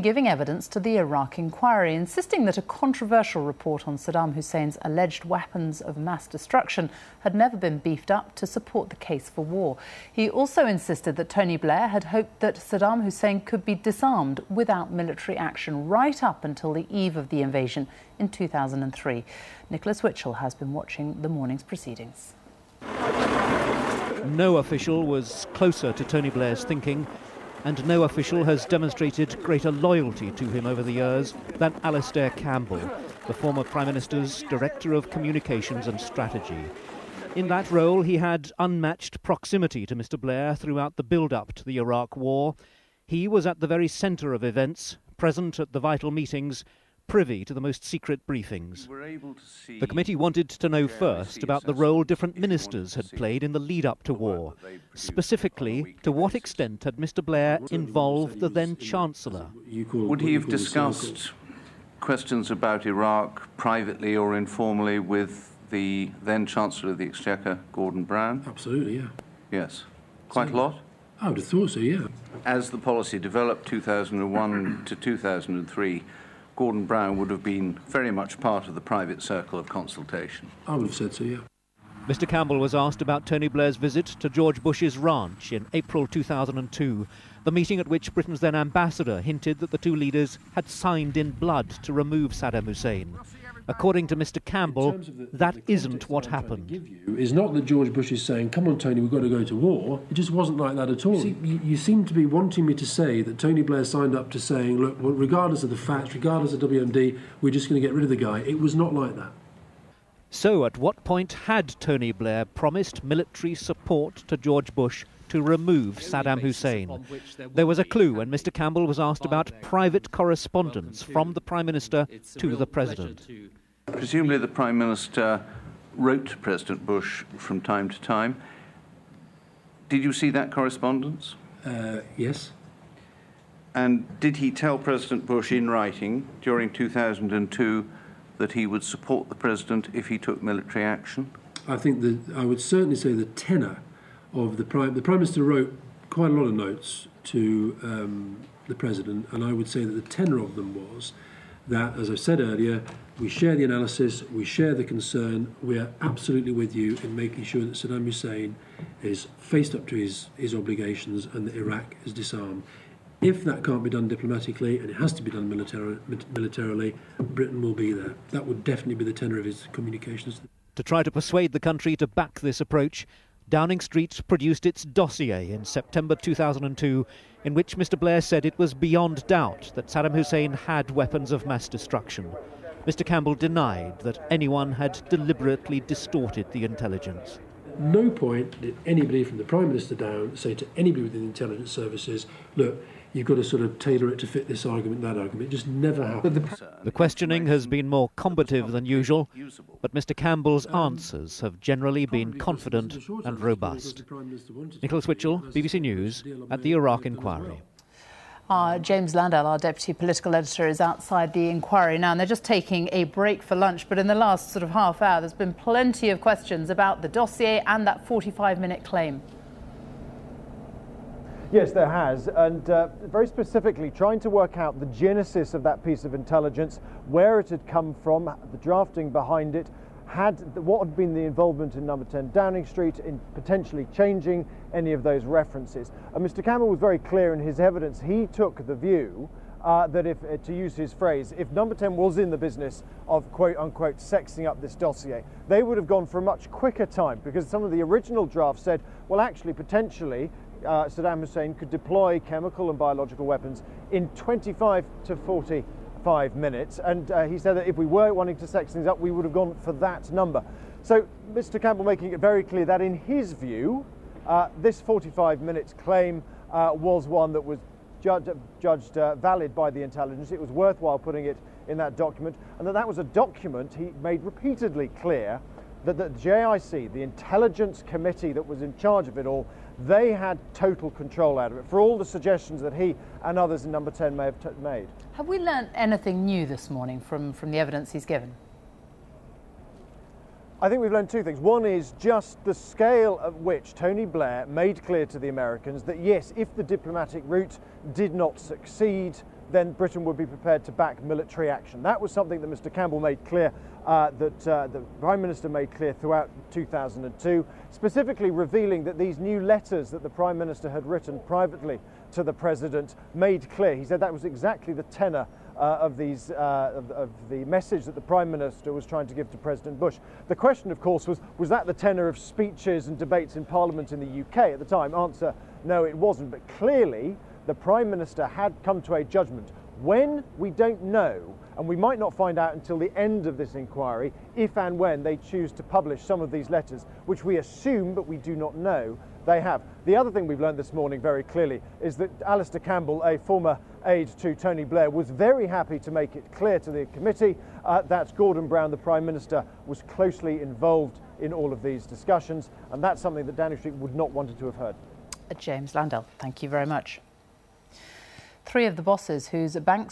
Giving evidence to the Iraq Inquiry, insisting that a controversial report on Saddam Hussein's alleged weapons of mass destruction had never been beefed up to support the case for war. He also insisted that Tony Blair had hoped that Saddam Hussein could be disarmed without military action right up until the eve of the invasion in 2003. Nicholas Witchell has been watching the morning's proceedings. No official was closer to Tony Blair's thinking, and no official has demonstrated greater loyalty to him over the years than Alastair Campbell, the former Prime Minister's Director of Communications and Strategy. In that role, he had unmatched proximity to Mr. Blair throughout the build-up to the Iraq War. He was at the very centre of events, present at the vital meetings, privy to the most secret briefings. The committee wanted to know first about the role different ministers had played in the lead-up to war. Specifically, to what extent had Mr. Blair involved the then-Chancellor? Would he have discussed questions about Iraq privately or informally with the then-Chancellor of the Exchequer, Gordon Brown? Absolutely, yeah. Yes. Quite a lot? I would have thought so, yeah. As the policy developed 2001 to 2003, Gordon Brown would have been very much part of the private circle of consultation. I would have said so, yeah. Mr. Campbell was asked about Tony Blair's visit to George Bush's ranch in April 2002, the meeting at which Britain's then ambassador hinted that the two leaders had signed in blood to remove Saddam Hussein. According to Mr. Campbell, that isn't what happened. It's not that George Bush is saying, come on, Tony, we've got to go to war. It just wasn't like that at all. You seem to be wanting me to say that Tony Blair signed up to saying, look, well, regardless of the facts, regardless of WMD, we're just going to get rid of the guy. It was not like that. So at what point had Tony Blair promised military support to George Bush to remove Saddam Hussein? There was a clue when Mr. Campbell was asked about private correspondence from the Prime Minister to the President. Presumably the Prime Minister wrote to President Bush from time to time. Did you see that correspondence? Yes. And did he tell President Bush in writing during 2002 that he would support the President if he took military action? I think that I would certainly say the tenor of the Prime Minister wrote quite a lot of notes to the President, and I would say that the tenor of them was that, as I said earlier, we share the analysis, we share the concern, we are absolutely with you in making sure that Saddam Hussein is faced up to his obligations and that Iraq is disarmed. If that can't be done diplomatically and it has to be done militarily, Britain will be there. That would definitely be the tenor of his communications. To try to persuade the country to back this approach, Downing Street produced its dossier in September 2002, in which Mr. Blair said it was beyond doubt that Saddam Hussein had weapons of mass destruction. Mr. Campbell denied that anyone had deliberately distorted the intelligence. At no point did anybody from the Prime Minister down say to anybody within the intelligence services, look, you've got to sort of tailor it to fit this argument, that argument. It just never happened. The questioning has been more combative than usual, but Mr. Campbell's answers have generally been confident and robust. Nicholas Witchell, BBC News, at the Iraq Inquiry. James Landell, our deputy political editor, is outside the inquiry now, and they're just taking a break for lunch. But in the last sort of half hour, there's been plenty of questions about the dossier and that 45-minute claim. Yes, there has, and very specifically trying to work out the genesis of that piece of intelligence, where it had come from, the drafting behind it, what had been the involvement in number 10 Downing Street in potentially changing any of those references. And Mr. Campbell was very clear in his evidence. He took the view that if, to use his phrase, if number 10 was in the business of quote-unquote sexing up this dossier, they would have gone for a much quicker time, because some of the original drafts said, well, actually, potentially, Saddam Hussein could deploy chemical and biological weapons in 25 to 45 minutes. And he said that if we were wanting to sex things up, we would have gone for that number. So Mr. Campbell making it very clear that in his view, this 45 minutes claim was one that was judged valid by the intelligence. It was worthwhile putting it in that document, and that was a document he made repeatedly clear that the JIC, the intelligence committee that was in charge of it all, they had total control out of it, for all the suggestions that he and others in number 10 may have made. Have we learnt anything new this morning from the evidence he's given? I think we've learned two things. One is just the scale at which Tony Blair made clear to the Americans that yes, if the diplomatic route did not succeed, then Britain would be prepared to back military action. That was something that Mr. Campbell made clear, that the Prime Minister made clear throughout 2002, specifically revealing that these new letters that the Prime Minister had written privately to the President made clear. He said that was exactly the tenor of the message that the Prime Minister was trying to give to President Bush. The question, of course, was that the tenor of speeches and debates in Parliament in the UK at the time? Answer, no, it wasn't. But clearly, the Prime Minister had come to a judgment. When, we don't know, and we might not find out until the end of this inquiry, if and when they choose to publish some of these letters, which we assume, but we do not know, they have. The other thing we've learned this morning very clearly is that Alistair Campbell, a former aide to Tony Blair, was very happy to make it clear to the committee that Gordon Brown, the Prime Minister, was closely involved in all of these discussions, and that's something that Downing Street would not wanted to have heard. James Landell, thank you very much. 3 of the bosses whose banks